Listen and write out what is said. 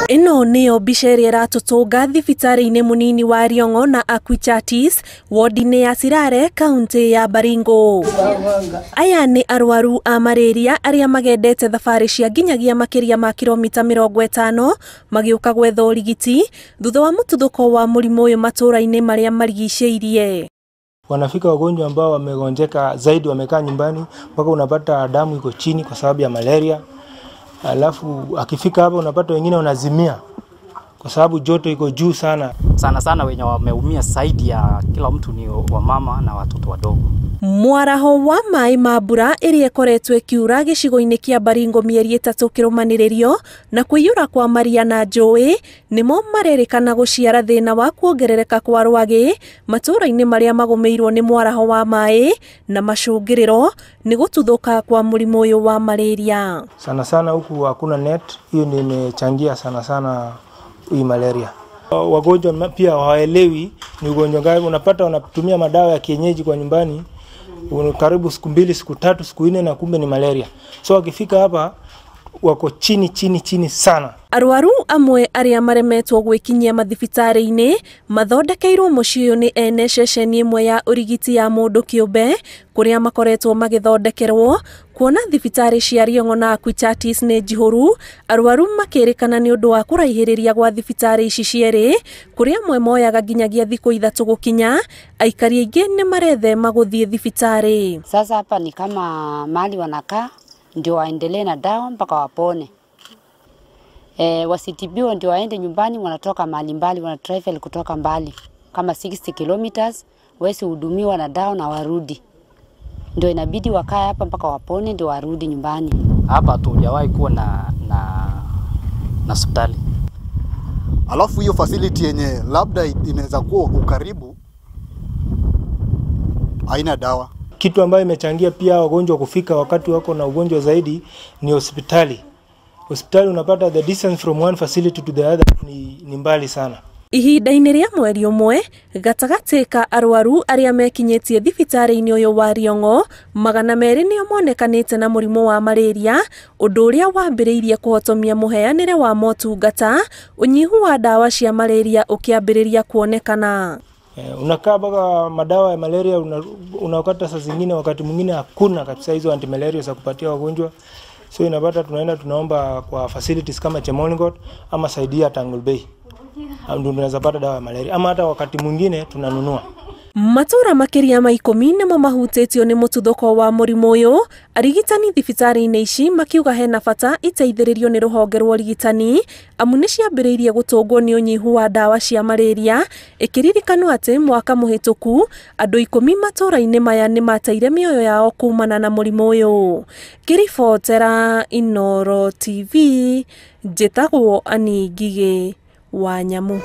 Ino niyo mbica ĩrĩa ĩratũtũnga thibitarĩ-inĩ mũnini wa Riongo na Aquitatis, wodi-inĩ ya Sirare, kaunti ya Baringo. Aya nĩ arwaru a malaria arĩa magendete thabarĩ cia nginyagia makĩria ma kilomita 50 magĩũka gwetha ũrigiti thutha wa mũtuthũko wa mũrimũ ũyũ matũra-inĩ marĩa marigicĩirie. Wanafika wagonjwa ambao wamegonjeka zaidi, wamekaa nyumbani mpaka unapata damu iko chini kwa sababu ya malaria. Alafu akifika hapa unapata wengine wanazimia kwa sababu joto iko juu sana. Sana wenye wameumia zaidi ya kila mtu ni wamama na watoto wadogo. Mwaraho wa maĩ ma mbura ĩrĩa ĩkoretwo ĩkiura gĩcigo-inĩ kĩa Baringo mĩeri 3 kĩrũmanĩrĩrio na kũiyũra kwa maria na njũĩ nĩmo marerĩkana gũciara thĩna wa kuongerereka kwa rwagĩ matũra-inĩ marĩa magũmĩirwo nĩ mwaraho wa maĩ na macũngĩrĩro nĩ gũtuthũka kwa mũrimũ ũyũ wa malaria. Sana huku hakuna net, hiyo ndio imechangia sana hii malaria. Wagonjwa pia hawaelewi ni ugonjwa gani, unapata wanatumia madawa ya kienyeji kwa nyumbani karibu siku 2, siku 3, siku 4 na kumbe ni malaria. So wakifika hapa wako chini sana. Arwaru amwe arĩa maremetwo gwĩkinyia mathibitarĩ-inĩ mathondekeirwo mũciĩ ũyũ nĩ ene ceceni ĩmwe ya ũrigiti ya mũndũ kĩũmbe kũrĩa makoretwo magĩthondekerwo, kuona thibitarĩ cia Riongo na Aquitatis nĩ njihũru. Arwaru makĩrĩkana nĩ ũndũ wa kũraihĩrĩria gwa thibitarĩ ici cierĩ kũrĩa amwe moyaga nginyagia thikũ 3 gũkinya. Aikari aingĩ nĩ marethema gũthiĩ thibitarĩ. Sasa hapa ni kama mali wanakaa ndio waendelee na dawa mpaka wapone. Wasitibiwa ndio waende nyumbani, wanatoka mahali mbali, wana travel kutoka mbali kama 60 kilometers, wesi hudumiwa na dawa na warudi. Ndio inabidi wakae hapa mpaka wapone ndio warudi nyumbani. Hapa hatujawahi kuwa na hospitali. Alafu hiyo facility yenye labda inaweza kuwa ukaribu haina dawa. Kitu ambayo imechangia pia wagonjwa kufika wakati wako na ugonjwa zaidi ni hospitali. Hospitali unapata the distance from one facility to the other ni mbali sana. Ihinda-inĩ rĩa mweri ũmwe gatagatĩ ka arwaru arĩa mekinyĩtie thibitarĩ-inĩ ũyũ wa Riongo 200 nĩo monekanĩte na mũrimũ wa malaria, ũndũ ũrĩa wambĩrĩirie kũhotomia mũheanĩre wa motungata, ũnyihu wa dawa cia malaria ũkĩambĩrĩria kuonekana. Unakaa mpaka madawa ya malaria unakata saa zingine, wakati mwingine hakuna kabisa hizo antimalaria za kupatia wagonjwa. So inapata tunaomba kwa facilities kama Chemolingot ama saidia Tangle Bay, ndio tunaweza pata dawa ya malaria, ama hata wakati mwingine tunanunua. Matura makĩria ma 10 nĩmo mahutĩtio nĩ mũtuthũko wa mũrimũ ũyũ. Arigitani thibitarĩ-inĩ ici makiuga hena bata iteithĩrĩrio nĩ rũhonge rwa ũrigitani amu nĩ ciambĩrĩirie gũtũngwo nĩ ũnyihu wa dawa cia malaria, ĩkĩririkanwo atĩ mwaka mũhĩtũku andũ 10 matũra-inĩ maya nĩ mateire mĩoyo yao kumana na mũrimũ ũyũ. Ngĩribotera Inooro TV, njĩtagwo Ani Ngigĩ wa Nyamu.